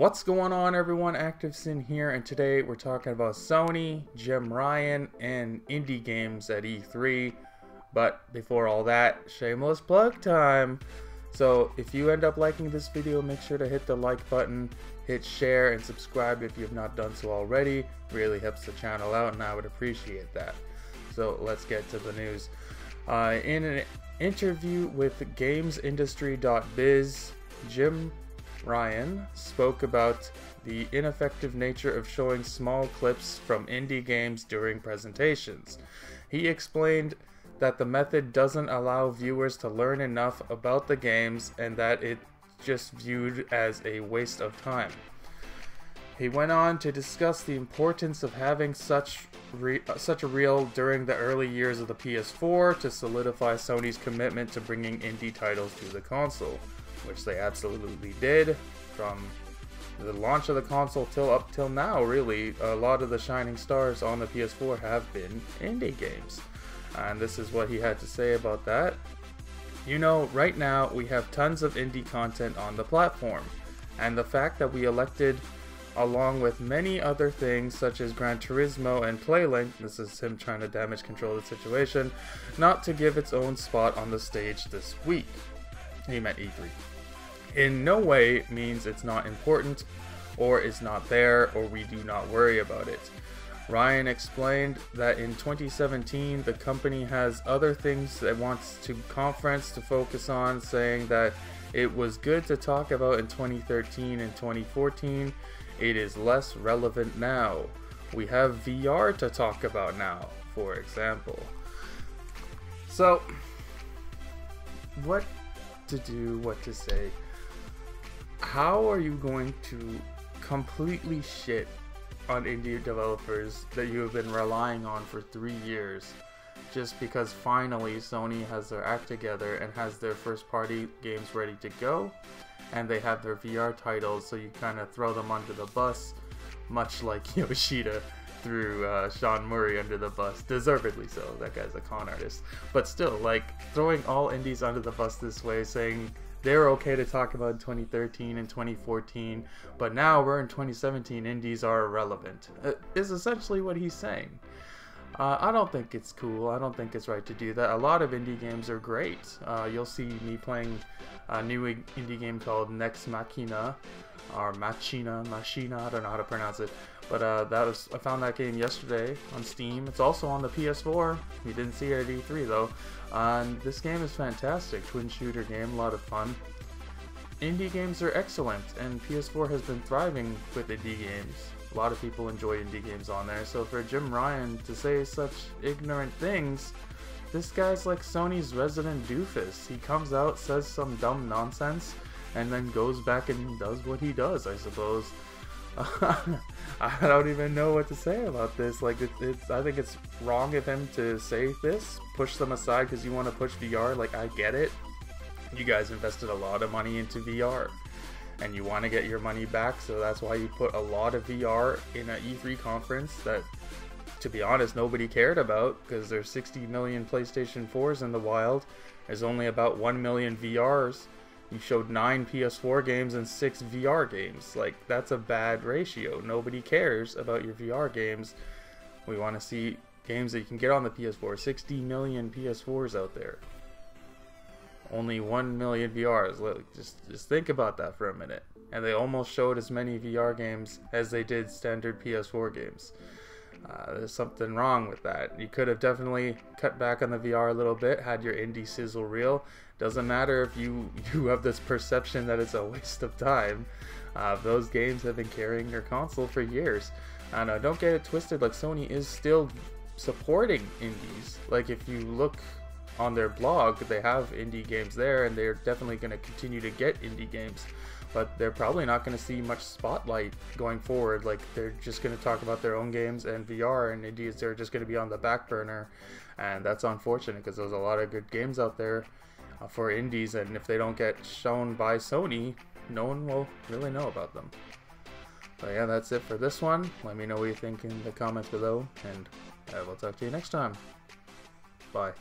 What's going on, everyone? ActivesiN here, and today we're talking about Sony, Jim Ryan, and indie games at E3. But before all that, shameless plug time. So if you end up liking this video, make sure to hit the like button, hit share, and subscribe if you have not done so already. Really helps the channel out, and I would appreciate that. So let's get to the news. In an interview with GamesIndustry.biz, Jim Ryan spoke about the ineffective nature of showing small clips from indie games during presentations. He explained that the method doesn't allow viewers to learn enough about the games and that it's just viewed as a waste of time. He went on to discuss the importance of having such a reel during the early years of the PS4 to solidify Sony's commitment to bringing indie titles to the console, which they absolutely did. From the launch of the console up till now, really, a lot of the shining stars on the PS4 have been indie games. And this is what he had to say about that. You know, right now we have tons of indie content on the platform, and the fact that we elected, along with many other things such as Gran Turismo and Playlink, this is him trying to damage control the situation, not to give its own spot on the stage this week. He meant E3. In no way means it's not important, or is not there, or we do not worry about it. Ryan explained that in 2017 the company has other things that wants to conference to focus on, saying that it was good to talk about in 2013 and 2014. It is less relevant now. We have VR to talk about now, for example. So, what to do, what to say? How are you going to completely shit on indie developers that you have been relying on for 3 years just because finally Sony has their act together and has their first party games ready to go and they have their VR titles, so you kind of throw them under the bus, much like Yoshida threw Sean Murray under the bus, deservedly so. That guy's a con artist, but still, like, throwing all indies under the bus this way, saying they're okay to talk about 2013 and 2014, but now we're in 2017, indies are irrelevant, is essentially what he's saying. I don't think it's cool. I don't think it's right to do that. A lot of indie games are great. You'll see me playing a new indie game called Nex Machina, or Machina, I don't know how to pronounce it. But I found that game yesterday on Steam. It's also on the PS4. You didn't see it at E3 though. And this game is fantastic. Twin shooter game, a lot of fun. Indie games are excellent, and PS4 has been thriving with indie games. A lot of people enjoy indie games on there. So for Jim Ryan to say such ignorant things, this guy's like Sony's resident doofus. He comes out, says some dumb nonsense, and then goes back and does what he does, I suppose. I don't even know what to say about this. Like, I think it's wrong of him to say this, push them aside because you want to push VR. Like, I get it. You guys invested a lot of money into VR, and you want to get your money back, so that's why you put a lot of VR in an E3 conference that, to be honest, nobody cared about, because there's 60 million PlayStation 4s in the wild. There's only about 1 million VRs. You showed 9 PS4 games and 6 VR games. Like, that's a bad ratio. Nobody cares about your VR games. We want to see games that you can get on the PS4. 60 million PS4s out there. Only 1 million VRs. Just think about that for a minute. And they almost showed as many VR games as they did standard PS4 games. There's something wrong with that. You could have definitely cut back on the VR a little bit, had your indie sizzle reel. Doesn't matter if you have this perception that it's a waste of time. Those games have been carrying your console for years. And don't get it twisted, like, Sony is still supporting indies. Like, if you look on their blog, they have indie games there, and they're definitely going to continue to get indie games. But they're probably not going to see much spotlight going forward. Like, they're just going to talk about their own games and VR, and indies, they're just going to be on the back burner. And that's unfortunate, because there's a lot of good games out there for indies, and if they don't get shown by Sony, no one will really know about them. But yeah, that's it for this one. Let me know what you think in the comments below, and I will talk to you next time. Bye.